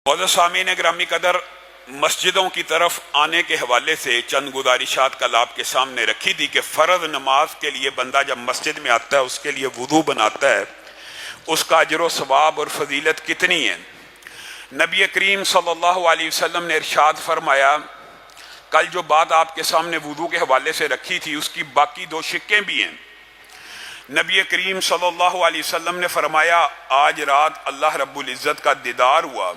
معزز سامعین گرامی قدر، مسجدوں کی طرف آنے کے حوالے سے چند گزارشات کل آپ کے سامنے رکھی تھی کہ فرض نماز کے لیے بندہ جب مسجد میں آتا ہے اس کے لیے وضو بناتا ہے، اس کا اجر و ثواب اور فضیلت کتنی ہے۔ نبی کریم صلی اللہ علیہ وسلم نے ارشاد فرمایا، کل جو بات آپ کے سامنے وضو کے حوالے سے رکھی تھی اس کی باقی دو شقیں بھی ہیں۔ نبی کریم صلی اللہ علیہ وسلم نے فرمایا، آج رات اللہ رب العزت کا دیدار ہوا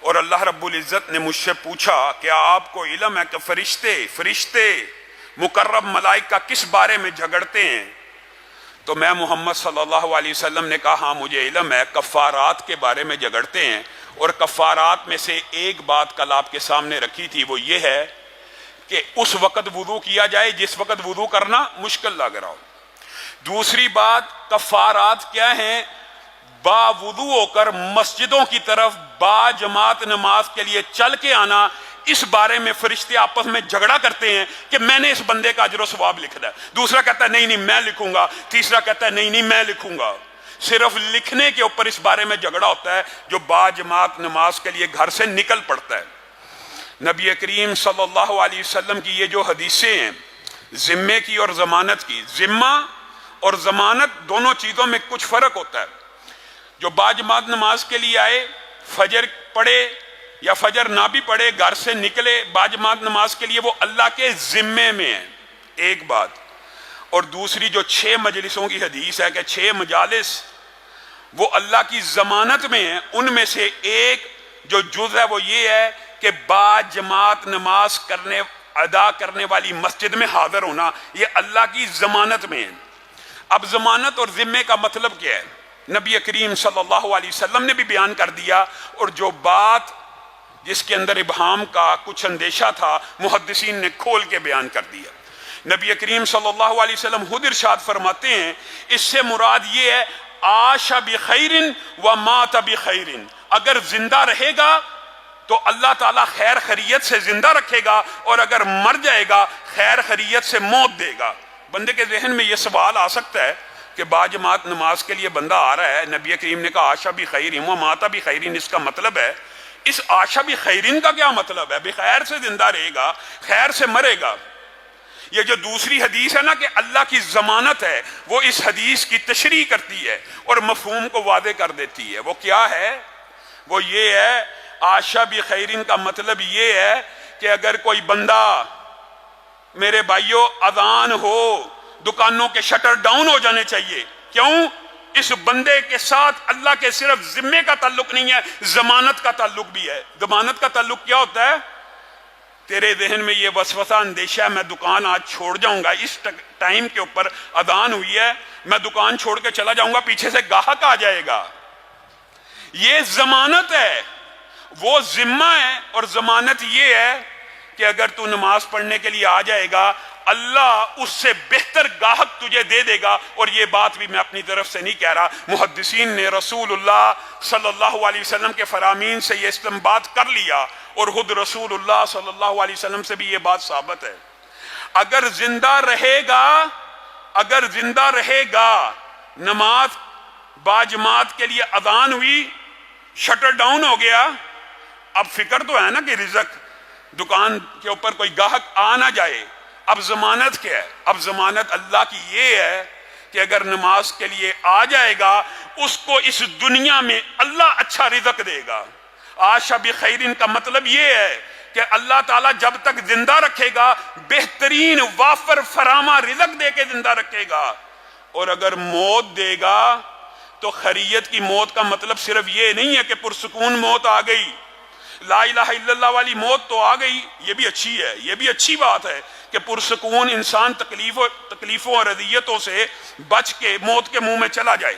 اور اللہ رب العزت نے مجھ سے پوچھا کہ آپ کو علم ہے کہ فرشتے مقرب ملائکہ کس بارے میں جھگڑتے ہیں؟ تو میں محمد صلی اللہ علیہ وسلم نے کہا، ہاں مجھے علم ہے، کفارات کے بارے میں جھگڑتے ہیں، اور کفارات میں سے ایک بات کل آپ کے سامنے رکھی تھی، وہ یہ ہے کہ اس وقت وضو کیا جائے جس وقت وضو کرنا مشکل لگ رہا ہو۔ دوسری بات، کفارات کیا ہیں؟ با وضو ہو کر مسجدوں کی طرف با جماعت نماز کے لیے چل کے آنا، اس بارے میں فرشتے آپس میں جھگڑا کرتے ہیں کہ میں نے اس بندے کا اجر و ثواب لکھنا ہے، دوسرا کہتا ہے نہیں میں لکھوں گا، تیسرا کہتا ہے نہیں میں لکھوں گا۔ صرف لکھنے کے اوپر اس بارے میں جھگڑا ہوتا ہے جو با جماعت نماز کے لیے گھر سے نکل پڑتا ہے۔ نبی کریم صلی اللہ علیہ وسلم کی یہ جو حدیثیں ہیں ذمے کی اور ضمانت کی، ذمہ اور ضمانت دونوں چیزوں میں کچھ فرق ہوتا ہے۔ جو با جماعت نماز کے لیے آئے، فجر پڑھے یا فجر نہ بھی پڑھے، گھر سے نکلے با جماعت نماز کے لیے، وہ اللہ کے ذمے میں ہے، ایک بات۔ اور دوسری جو 6 مجلسوں کی حدیث ہے کہ 6 مجالس وہ اللہ کی ضمانت میں ہیں، ان میں سے ایک جو جز ہے وہ یہ ہے کہ با جماعت نماز ادا کرنے والی مسجد میں حاضر ہونا، یہ اللہ کی ضمانت میں ہے۔ اب ضمانت اور ذمے کا مطلب کیا ہے؟ نبی کریم صلی اللہ علیہ وسلم نے بھی بیان کر دیا، اور جو بات جس کے اندر ابہام کا کچھ اندیشہ تھا محدثین نے کھول کے بیان کر دیا۔ نبی کریم صلی اللہ علیہ وسلم خود ارشاد فرماتے ہیں، اس سے مراد یہ ہے عاش بخیر و مات بخیر، اگر زندہ رہے گا تو اللہ تعالیٰ خیر خیریت سے زندہ رکھے گا، اور اگر مر جائے گا خیر خیریت سے موت دے گا۔ بندے کے ذہن میں یہ سوال آ سکتا ہے کہ با جماعت نماز کے لیے بندہ آ رہا ہے، نبی کریم نے کہا عاشا بخیر و مات بخیر، اس کا مطلب ہے، اس عاشا بخیر کا کیا مطلب ہے؟ بخیر سے زندہ رہے گا، خیر سے مرے گا۔ یہ جو دوسری حدیث ہے نا کہ اللہ کی ضمانت ہے، وہ اس حدیث کی تشریح کرتی ہے اور مفہوم کو واضح کر دیتی ہے۔ وہ کیا ہے؟ وہ یہ ہے، عاشا بخیر کا مطلب یہ ہے کہ اگر کوئی بندہ، میرے بھائیوں، اذان ہو، دکانوں کے شٹر ڈاؤن ہو جانے چاہیے، کیوں؟ اس بندے کے ساتھ اللہ کے صرف ذمے کا تعلق نہیں ہے، ضمانت کا تعلق بھی ہے۔ ضمانت کا تعلق کیا ہوتا ہے؟ تیرے ذہن میں یہ وسوسہ اندیشہ ہے میں دکان آج چھوڑ جاؤں گا، اس ٹائم کے اوپر اذان ہوئی ہے، میں دکان چھوڑ کے چلا جاؤں گا، پیچھے سے گاہک آ جائے گا، یہ ضمانت ہے، وہ ذمہ ہے۔ اور ضمانت یہ ہے کہ اگر تو نماز پڑھنے کے لیے آ جائے گا، اللہ اس سے بہتر گاہک تجھے دے دے گا۔ اور یہ بات بھی میں اپنی طرف سے نہیں کہہ رہا، محدثین نے رسول اللہ صلی اللہ علیہ وسلم کے فرامین سے یہ استنباط کر لیا، اور خود رسول اللہ صلی اللہ علیہ وسلم سے بھی یہ بات ثابت ہے۔ اگر زندہ رہے گا، نماز با جماعت کے لیے اذان ہوئی، شٹر ڈاؤن ہو گیا، اب فکر تو ہے نا کہ رزق دکان کے اوپر کوئی گاہک آ نہ جائے۔ اب ضمانت کیا ہے؟ اب ضمانت اللہ کی یہ ہے کہ اگر نماز کے لیے آ جائے گا، اس کو اس دنیا میں اللہ اچھا رزق دے گا۔ عاشا بخیر کا مطلب یہ ہے کہ اللہ تعالیٰ جب تک زندہ رکھے گا بہترین وافر فراما رزق دے کے زندہ رکھے گا۔ اور اگر موت دے گا تو خیریت کی موت کا مطلب صرف یہ نہیں ہے کہ پرسکون موت آ گئی، لا الہ الا اللہ والی موت تو آ گئی، یہ بھی اچھی ہے، یہ بھی اچھی بات ہے کہ پرسکون انسان تکلیفوں اور اذیتوں سے بچ کے موت کے منہ میں چلا جائے۔